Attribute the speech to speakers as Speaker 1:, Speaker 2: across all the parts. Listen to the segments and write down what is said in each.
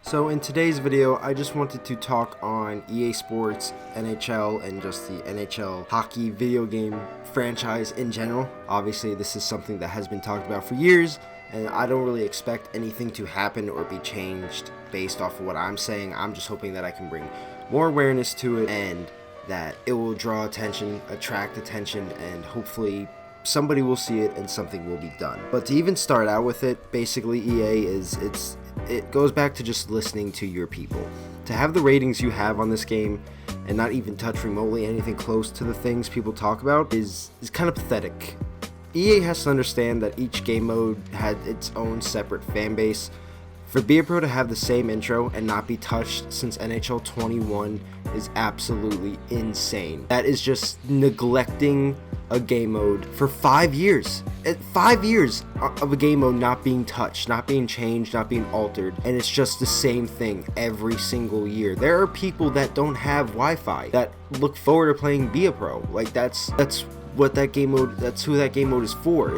Speaker 1: So in today's video, I just wanted to talk on EA Sports, NHL, and just the NHL hockey video game franchise in general. Obviously, this is something that has been talked about for years, and I don't really expect anything to happen or be changed based off of what I'm saying. I'm just hoping that I can bring more awareness to it and that it will draw attention, attract attention, and hopefully somebody will see it and something will be done. But to even start out with it, basically it goes back to just listening to your people. To have the ratings you have on this game and not even touch remotely anything close to the things people talk about is kind of pathetic. EA has to understand that each game mode had its own separate fan base. For Be A Pro to have the same intro and not be touched since NHL 21 is absolutely insane. That is just neglecting a game mode for 5 years. 5 years of a game mode not being touched, not being changed, not being altered, and it's just the same thing every single year. There are people that don't have Wi-Fi that look forward to playing Be A Pro. Like that's what that game mode, that's who that game mode is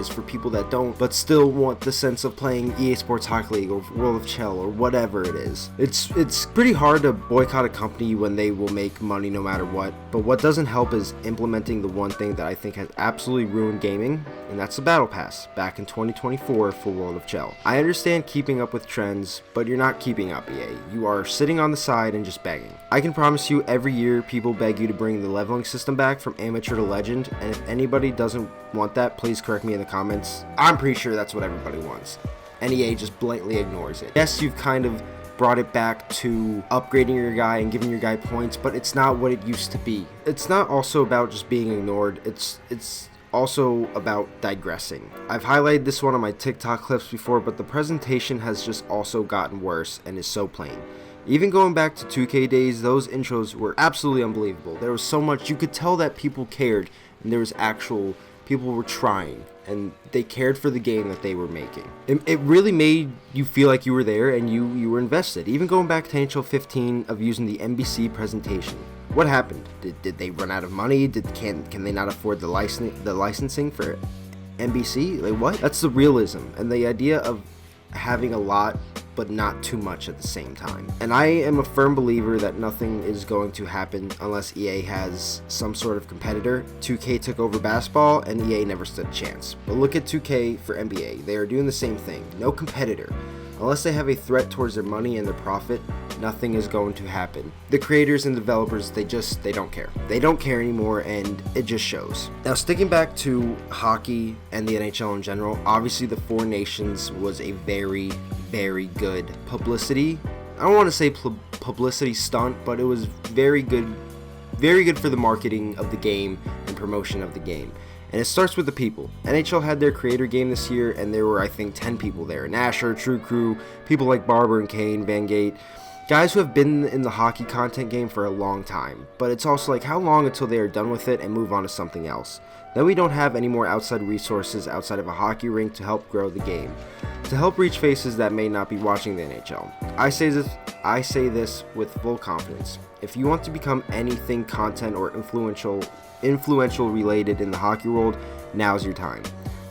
Speaker 1: for people that don't, but still want the sense of playing EA Sports Hockey League or World of Chell or whatever it is. It's pretty hard to boycott a company when they will make money no matter what, but what doesn't help is implementing the one thing that I think has absolutely ruined gaming, and that's the Battle Pass back in 2024 for World of Chell. I understand keeping up with trends, but you're not keeping up, EA. You are sitting on the side and just begging. I can promise you every year people beg you to bring the leveling system back from amateur to legend, and if anybody doesn't want that, please correct me in the comments. I'm pretty sure that's what everybody wants. And EA just blatantly ignores it. Yes, you've kind of brought it back to upgrading your guy and giving your guy points, but it's not what it used to be. It's not also about just being ignored. It's also about digressing. I've highlighted this one on my TikTok clips before, but the presentation has just also gotten worse and is so plain. Even going back to 2K days, those intros were absolutely unbelievable. There was so much, you could tell that people cared, and there was actual, people were trying, and they cared for the game that they were making. It really made you feel like you were there and you were invested. Even going back to NHL 15 of using the NBC presentation. What happened? Did they run out of money? Can they not afford the licensing for NBC? Like what? That's the realism and the idea of having a lot but not too much at the same time. And I am a firm believer that nothing is going to happen unless EA has some sort of competitor. 2K took over basketball and EA never stood a chance. But look at 2K for NBA. They are doing the same thing. No competitor. Unless they have a threat towards their money and their profit, nothing is going to happen. The creators and developers, they don't care. They don't care anymore, and it just shows. Now, sticking back to hockey and the NHL in general, obviously the Four Nations was a very, very good publicity. I don't want to say publicity stunt, but it was very good for the marketing of the game and promotion of the game. And it starts with the people. NHL had their creator game this year, and there were, I think, 10 people there. Nasher, True Crew, people like Barber and Kane, Van Gate, guys who have been in the hockey content game for a long time. But it's also like, how long until they are done with it and move on to something else? Then we don't have any more outside resources outside of a hockey rink to help grow the game, to help reach faces that may not be watching the NHL. I say this with full confidence. If you want to become anything content or influential related in the hockey world, now's your time.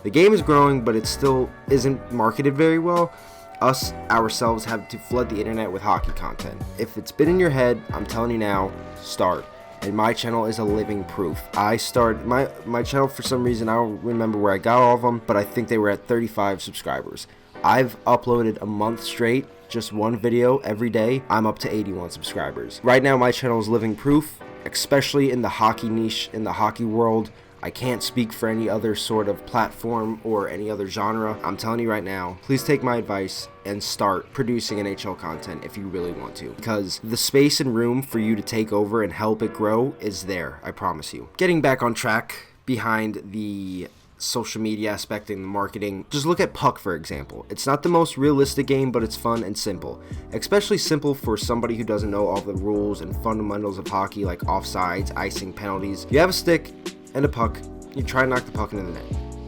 Speaker 1: The game is growing, but it still isn't marketed very well. Us ourselves have to flood the internet with hockey content. If it's been in your head, I'm telling you now, start. And my channel is a living proof. I started my channel for some reason, I don't remember where I got all of them, but I think they were at 35 subscribers. I've uploaded a month straight, just one video every day. I'm up to 81 subscribers. Right now my channel is living proof, especially in the hockey niche, in the hockey world. I can't speak for any other sort of platform or any other genre. I'm telling you right now, please take my advice and start producing NHL content if you really want to, because the space and room for you to take over and help it grow is there, I promise you. Getting back on track behind the social media aspect and the marketing, just look at Puck for example. It's not the most realistic game, but it's fun and simple, especially simple for somebody who doesn't know all the rules and fundamentals of hockey like offsides, icing, penalties. You have a stick and a puck, you try to knock the puck into the net.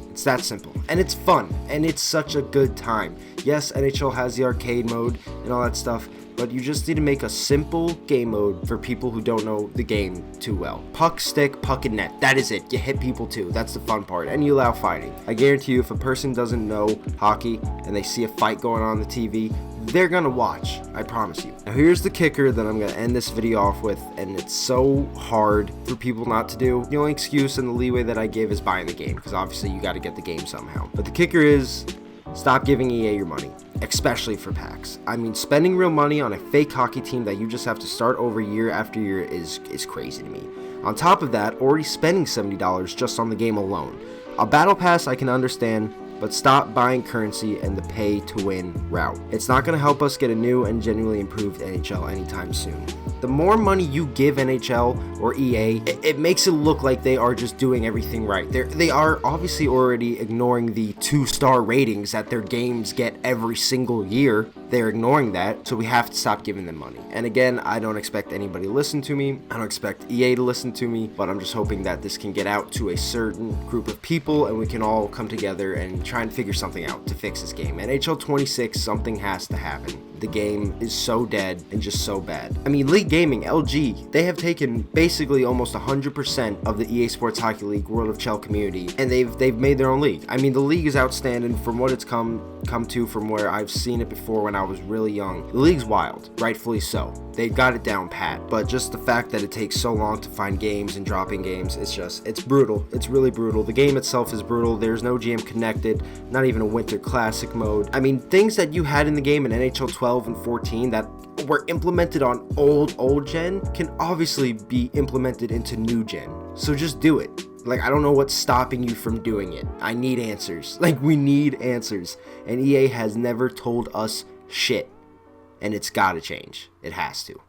Speaker 1: It's that simple, and it's fun, and it's such a good time. Yes, NHL has the arcade mode and all that stuff, but you just need to make a simple game mode for people who don't know the game too well. Puck, stick, puck, and net. That is it. You hit people too. That's the fun part, and you allow fighting. I guarantee you, if a person doesn't know hockey and they see a fight going on the TV, they're gonna watch, I promise you. Now here's the kicker that I'm gonna end this video off with, and it's so hard for people not to do. The only excuse and the leeway that I give is buying the game, because obviously you gotta get the game somehow. But the kicker is, stop giving EA your money, especially for packs. I mean, spending real money on a fake hockey team that you just have to start over year after year is crazy to me. On top of that, already spending $70 just on the game alone. A battle pass I can understand, but stop buying currency and the pay to win route. It's not going to help us get a new and genuinely improved NHL anytime soon. The more money you give NHL or EA, it makes it look like they are just doing everything right. They are obviously already ignoring the 2-star ratings that their games get every single year. They're ignoring that, so we have to stop giving them money. And again, I don't expect anybody to listen to me. I don't expect EA to listen to me, but I'm just hoping that this can get out to a certain group of people and we can all come together and try and figure something out to fix this game. NHL 26, something has to happen. The game is so dead and just so bad. I mean, League Gaming, LG, they have taken basically almost 100% of the EA Sports Hockey League World of Chell community, and they've made their own league. I mean, the league is outstanding from what it's come to, from where I've seen it before when I was really young. The league's wild, rightfully so. They've got it down pat, but just the fact that it takes so long to find games and dropping games, it's brutal. It's really brutal. The game itself is brutal. There's no GM connected, not even a Winter Classic mode. I mean, things that you had in the game in NHL 12 and 14 that were implemented on old gen can obviously be implemented into new gen. So just do it. Like, I don't know what's stopping you from doing it. I need answers. Like, we need answers. And EA has never told us shit. And it's gotta change. It has to.